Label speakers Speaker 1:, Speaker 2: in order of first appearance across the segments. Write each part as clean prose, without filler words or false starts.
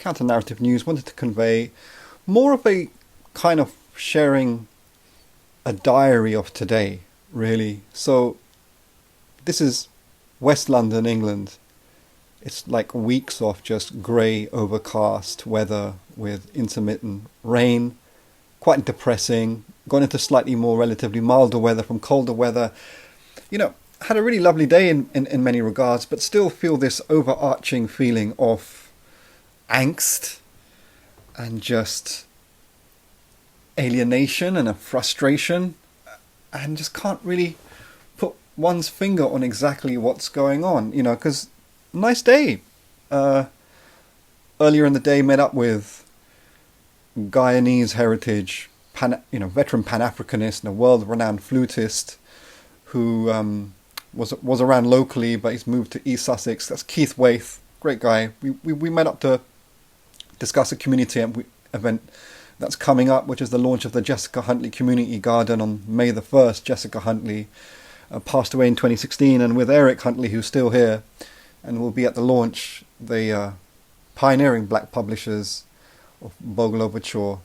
Speaker 1: Counter-Narrative News wanted to convey more of a kind of sharing a diary of today, really. So this is West London, England. It's like weeks of just grey, overcast weather with intermittent rain, quite depressing. Gone into slightly more relatively milder weather from colder weather. Had a really lovely day in many regards, but still feel this overarching feeling of angst and just alienation and a frustration, and just can't really put one's finger on exactly what's going on, because nice day. Earlier in the day, met up with Guyanese heritage, veteran Pan-Africanist and a world-renowned flutist who was around locally, but he's moved to East Sussex. That's Keith Waith, great guy. We met up to discuss a community event that's coming up, which is the launch of the Jessica Huntley Community Garden on May the 1st. Jessica Huntley passed away in 2016, and with Eric Huntley, who's still here and will be at the launch, the pioneering black publishers of Bogle Overture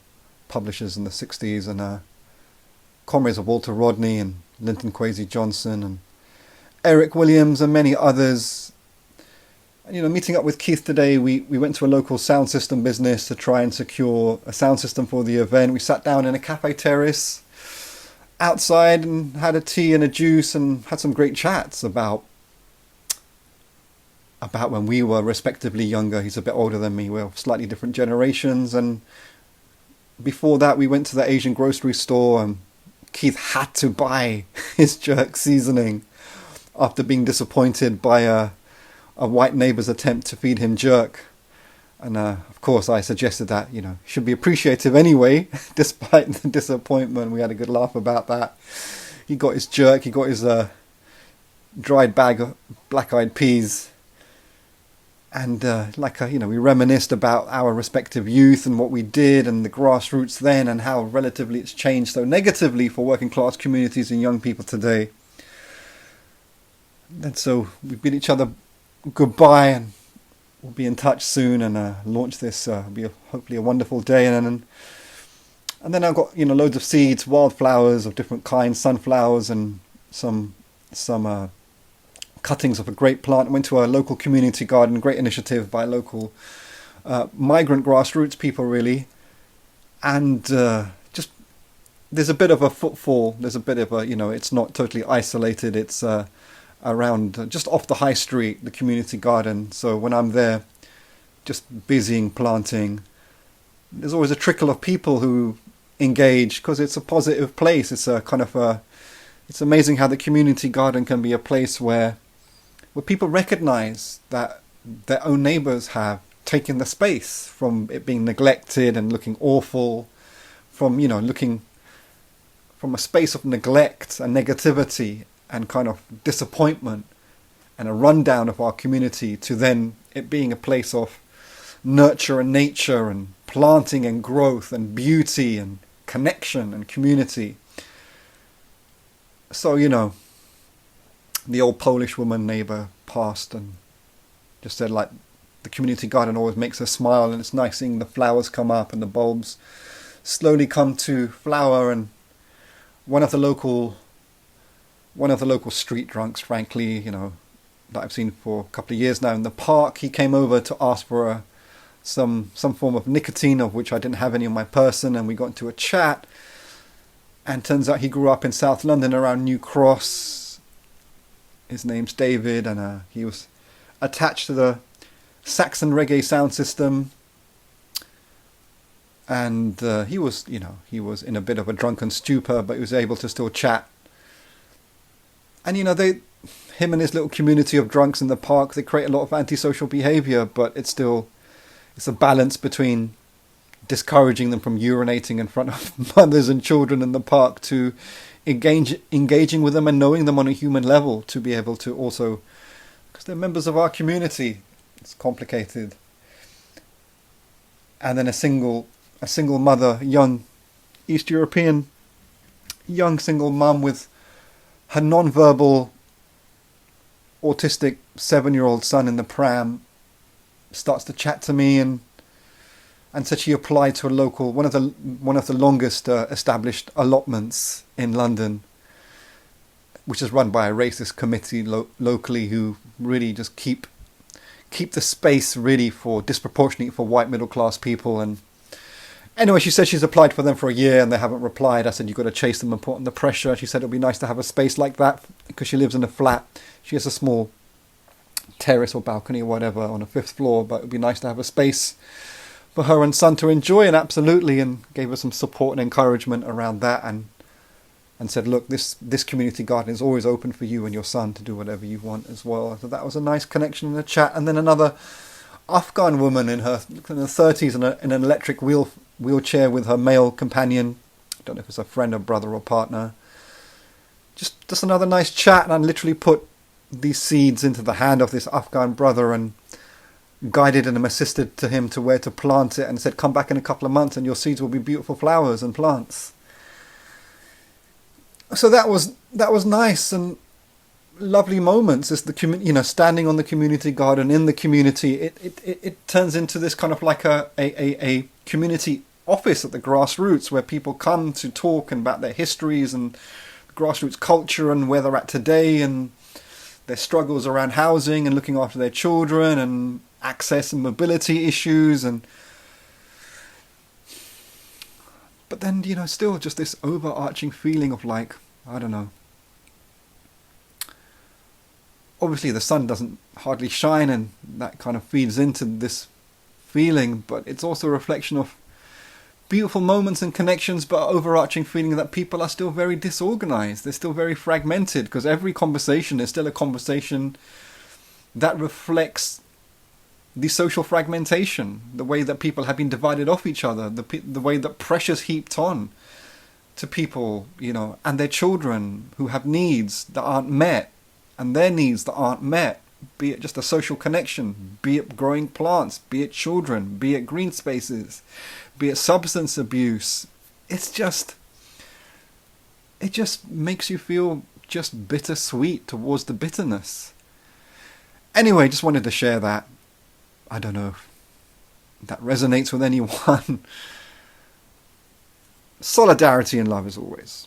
Speaker 1: publishers in the 60s, and comrades of Walter Rodney and Linton Kwesi Johnson and Eric Williams and many others. Meeting up with Keith today, we went to a local sound system business to try and secure a sound system for the event. We sat down in a cafe terrace outside and had a tea and a juice and had some great chats about when we were respectively younger. He's a bit older than me. We're slightly different generations. And before that, we went to the Asian grocery store, and Keith had to buy his jerk seasoning after being disappointed by a white neighbour's attempt to feed him jerk. And of course I suggested that, should be appreciative anyway, despite the disappointment. We had a good laugh about that. He got his jerk, he got his dried bag of black-eyed peas. And we reminisced about our respective youth and what we did and the grassroots then, and how relatively it's changed so negatively for working class communities and young people today. And so we bid each other goodbye, and we'll be in touch soon and launch this. It'll be hopefully a wonderful day. And then I've got loads of seeds, wildflowers of different kinds, sunflowers, and some cuttings of a great plant. I went to a local community garden, great initiative by local migrant grassroots people, really. And just there's a bit of a footfall. There's a bit of a it's not totally isolated. It's around just off the high street, the community garden. So when I'm there, just busying planting, there's always a trickle of people who engage, because it's a positive place. It's a kind of it's amazing how the community garden can be a place where people recognize that their own neighbors have taken the space from it being neglected and looking awful, from looking from a space of neglect and negativity and kind of disappointment and a rundown of our community, to then it being a place of nurture and nature and planting and growth and beauty and connection and community. So, the old Polish woman neighbour passed and just said, like, the community garden always makes her smile, and it's nice seeing the flowers come up and the bulbs slowly come to flower. And one of the local street drunks, frankly, that I've seen for a couple of years now in the park, he came over to ask for some form of nicotine, of which I didn't have any on my person, and we got into a chat. And turns out he grew up in South London around New Cross. His name's David, and he was attached to the Saxon reggae sound system. And he was in a bit of a drunken stupor, but he was able to still chat. And him and his little community of drunks in the park, they create a lot of antisocial behaviour, but it's a balance between discouraging them from urinating in front of mothers and children in the park, to engaging with them and knowing them on a human level, to be able to also, because they're members of our community, it's complicated. And then a single mother, young East European, young single mum with her non-verbal autistic 7-year-old son in the pram, starts to chat to me, and and said she applied to a local one of the longest established allotments in London, which is run by a racist committee locally who really just keep the space really for disproportionately for white middle class people. And anyway, she said she's applied for them for a year and they haven't replied. I said, you've got to chase them and put on the pressure. She said it would be nice to have a space like that because she lives in a flat. She has a small terrace or balcony or whatever on a 5th floor, but it would be nice to have a space for her and son to enjoy. And absolutely, and gave her some support and encouragement around that, and said, look, this community garden is always open for you and your son to do whatever you want as well. So that was a nice connection in the chat. And then another Afghan woman in her 30s in an electric wheelchair with her male companion. I don't know if it's a friend or brother or partner. Just another nice chat, and I literally put these seeds into the hand of this Afghan brother and guided and assisted to him to where to plant it, and said, come back in a couple of months and your seeds will be beautiful flowers and plants. So that was nice and lovely moments. As the standing on the community garden in the community, it turns into this kind of like a community office at the grassroots where people come to talk about their histories and grassroots culture and where they're at today and their struggles around housing and looking after their children and access and mobility issues. But then, still just this overarching feeling of like, I don't know. Obviously the sun doesn't hardly shine and that kind of feeds into this feeling, but it's also a reflection of beautiful moments and connections, but overarching feeling that people are still very disorganized. They're still very fragmented, because every conversation is still a conversation that reflects the social fragmentation, the way that people have been divided off each other, the way that pressure's heaped on to people, and their children who have needs that aren't met, and their needs that aren't met, be it just a social connection, be it growing plants, be it children, be it green spaces, be it substance abuse. It just makes you feel just bittersweet towards the bitterness. Anyway, just wanted to share that. I don't know if that resonates with anyone. Solidarity and love as always.